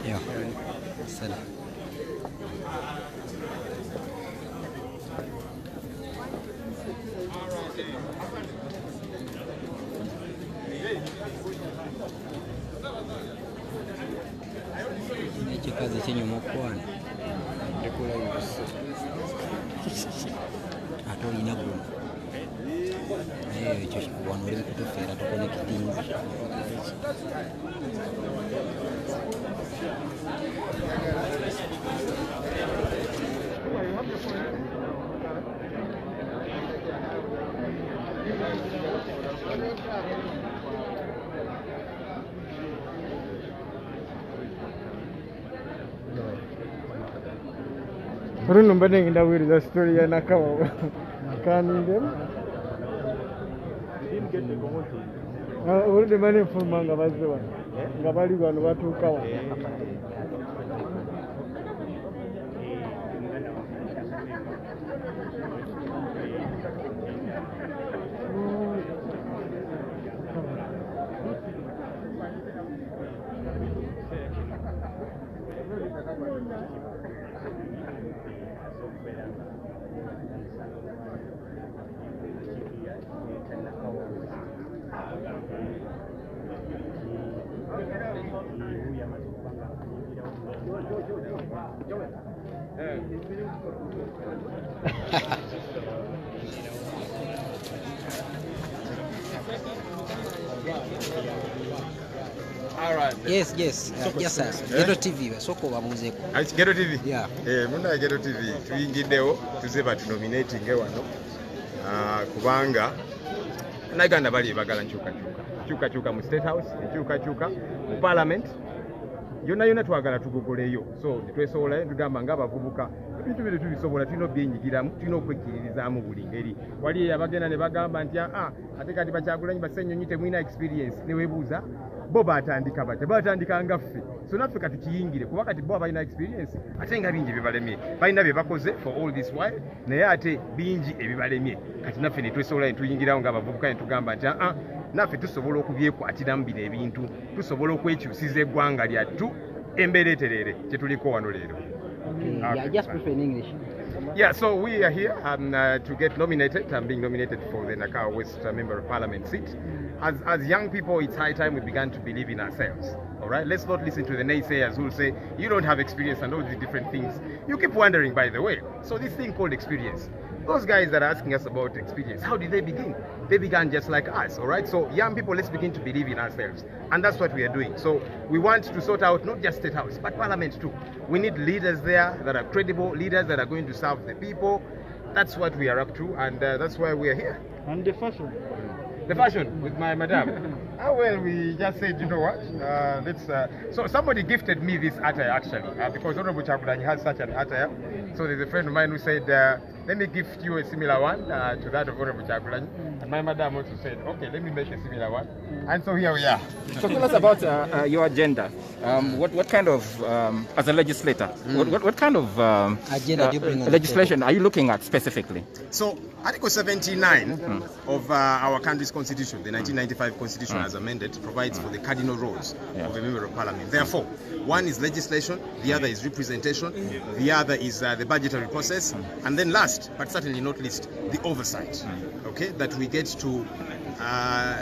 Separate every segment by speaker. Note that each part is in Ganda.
Speaker 1: Yeah. Salam. Ekikazi ekyenyuma okuwana ate olina guno naye ekyo wano oli kutufeera tukonekitingi.
Speaker 2: Runo mbadde ngenda wuliriza story ya Nakawa kaninde oludde bane nfuluma nga bazze wano nga bali wano batuuka wano.
Speaker 3: All right.
Speaker 1: Yes, yes. Yes, sir. Ghetto TV. Soko babuzeeko.
Speaker 3: Ghetto TV?
Speaker 1: Yeah.
Speaker 3: Muna Ghetto TV tuyingiddewo tuze batunominating wano kubanga Naganda bali bagala nkyukakyuka mu State House, nkyukakyuka mu Parliament, yonna twagala tugogoleyo. So twesobola tugamba ng'abavubuka ebintu bino tubisobola, tulina obyenyigiramu, tulina okwekkiririzaamu buli ngeri. Wali abagenda ne bagamba nti ate kati Bakyagulanyi Senyonyi temulina experience, ne weebuuza bo batandika bate? Batandika nga ffe. So naffe kati kiyingire kuba kati bo balina experience ate nga bingi ebibalemye, balina bye bakoze for all this while, naye ate bingi ebibalemye. Kati naffe ne twesobola ne tuyingirawo ng'abavubuka ne tugamba nti naffe tusobola okubyekwatiramu bino ebintu, tusobola okwekyusiza eggwanga lyattu embeera eterere kye tuliko wano leero.
Speaker 1: Yeah, just prefer in English.
Speaker 3: Yeah, so we are here to get nominated. I'm being nominated for the Nakawa West Member of Parliament seat. As young people, it's high time we began to believe in ourselves. All right, let's not listen to the naysayers who will say you don't have experience and all these different things. You keep wondering, by the way. So this thing called experience, those guys that are asking us about experience, how did they begin? They began just like us, all right? So young people, let's begin to believe in ourselves. And that's what we are doing. So we want to sort out not just State House, but Parliament too. We need leaders there that are credible, leaders that are going to serve the people. That's what we are up to, and that's why we are here.
Speaker 2: And the fashion.
Speaker 3: The fashion with my madam. Well, we just said, you know what, let's... so somebody gifted me this attire, actually, because Honorable Chakulanyi has such an attire. So there's a friend of mine who said, let me gift you a similar one to that of Honorable Chakulanyi. And my madam also said, okay, let me make a similar one. And so here we are.
Speaker 4: So tell us about your agenda. What kind of, as a legislator, what kind of
Speaker 1: Agenda do you bring on the
Speaker 4: legislation are you looking at specifically?
Speaker 3: So Article 79 of our country's constitution, the 1995 constitution as amended, provides for the cardinal roles of a member of parliament. Therefore, one is legislation, the other is representation, the other is the budgetary process, and then last, but certainly not least, the oversight. Okay, that we get to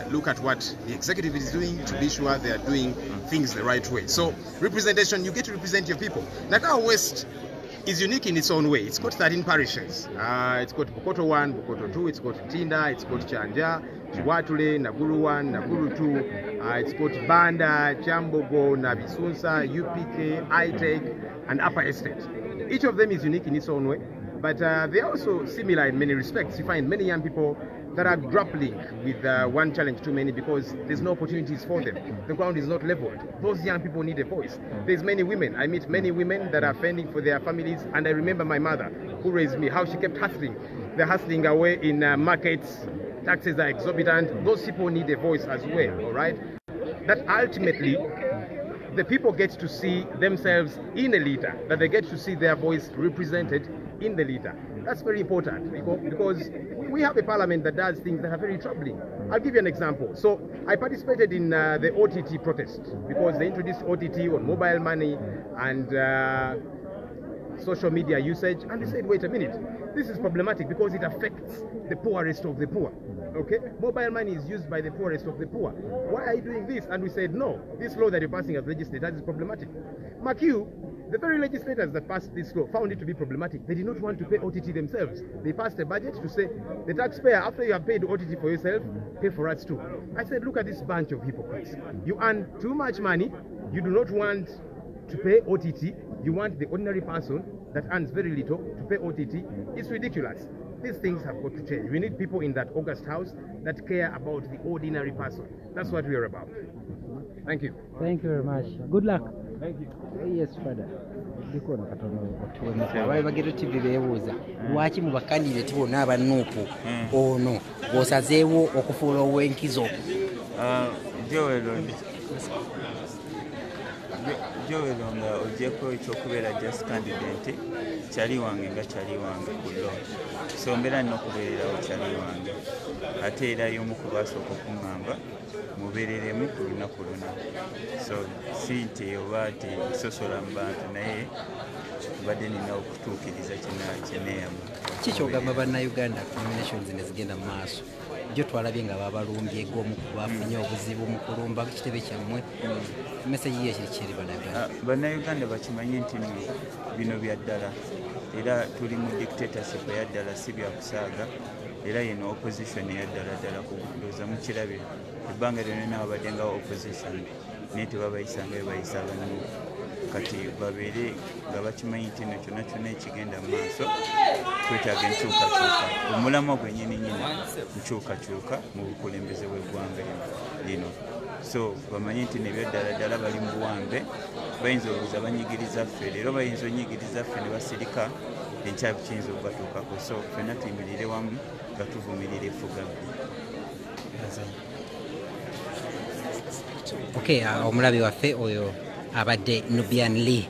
Speaker 3: look at what the executive is doing to be sure they are doing things the right way. So representation, you get to represent your people. Nakawa West is unique in its own way. It's got 13 parishes. It's got Bukoto 1, Bukoto 2, it's got Tinda, it's got Chanja, Chiwatule, Naguru 1, Naguru 2, it's got Banda, Chambogo, Nabisunsa, UPK, ITEC, and Upper Estate. Each of them is unique in its own way, but they're also similar in many respects. You find many young people that are grappling with one challenge too many because there's no opportunities for them. The ground is not leveled. Those young people need a voice. There's many women. I meet many women that are fending for their families, and I remember my mother who raised me, how she kept hustling. They're hustling away in markets. Taxes are exorbitant. Those people need a voice as well, all right? That ultimately, the people get to see themselves in a leader, that they get to see their voice represented in the leader. That's very important because we have a parliament that does things that are very troubling. I'll give you an example. So I participated in the OTT protest because they introduced OTT on mobile money and social media usage, and we said, wait a minute, this is problematic because it affects the poorest of the poor. Okay, mobile money is used by the poorest of the poor. Why are you doing this? And we said, no, this law that you're passing as legislators is problematic. Mark you, the very legislators that passed this law found it to be problematic. They did not want to pay OTT themselves. They passed a budget to say, the taxpayer, after you have paid OTT for yourself, pay for us too. I said, look at this bunch of hypocrites. You earn too much money, you do not want to pay OTT, you want the ordinary person that earns very little to pay OTT. It's ridiculous. These things have got to change. We need people in that August House that care about the ordinary person. That's what we are about. Thank you.
Speaker 2: Thank you very much. Good luck.
Speaker 3: Thank you.
Speaker 2: Yes, Father.
Speaker 1: abaali bagero TV beebuuza lwaki mu bakandidate bonna abanuupu ono bw'osazeewo okufuula ow'enkizo.
Speaker 5: Joel nga ogyeko ekyokubeera just candidate kyali wange nga kyali wange ku law, so mbeera nina okubeererawo kyali wange, ate era y'omu ku baasooka okuŋŋamba mubeereremu ku lunaku luna, so si nti oba ti sosola mu bantu naye badde nina okutuukiriza kyeneeyamu.
Speaker 1: Ki kyogamba bannayuganda nominations ne zigenda mu maaso jo twalabye nga babalumbye ng'omu ku bafunye obuzibu mu kulumba kitebe kyammwe, message ye kiri bannayuganda?
Speaker 5: Bannayuganda bakimanye nti bino bya ddala era tuli mu dictatorship eya ddala, si bya kusaaga, era yino opposition eya ddala ddala kundooza mukirabye ebbanga lyonna babadde nga opposition naye tebabayisa nga bebayisa abanuufu, kati babeere nga bakimanyi nti no kyonna kyonna ekigenda mu maaso twetaaga enkyukakyuka, omulamwa gwennyini nkyukakyuka mu bukulembeze bw'eggwanga lino, so bamanyi nti nebyo ddala ddala bali mu buwambe, bayinza olowooza banyigiriza ffe, leero bayinza onyigiriza ffe ne basirika enkyabi kiyinza okubatuukako, so ffenna tuyimirire wamu nga tuvumirira effuga.
Speaker 1: Okay, omulabi waffe oyo abadde Nubian Lee.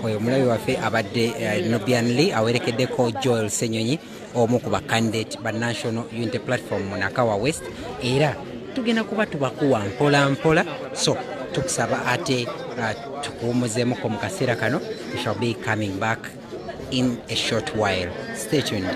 Speaker 1: Omulabi waffe abadde Nubian Lee awerekeddeko Joel Senyonyi omu ku bakandidate ba National Unity Platform mu Nakawa West, era tugenda kuba tubakuwa mpola mpola, so tukusaba ate tukuwumuzeemuko mu kaseera kano. We shall be coming back in a short while. Stay tuned.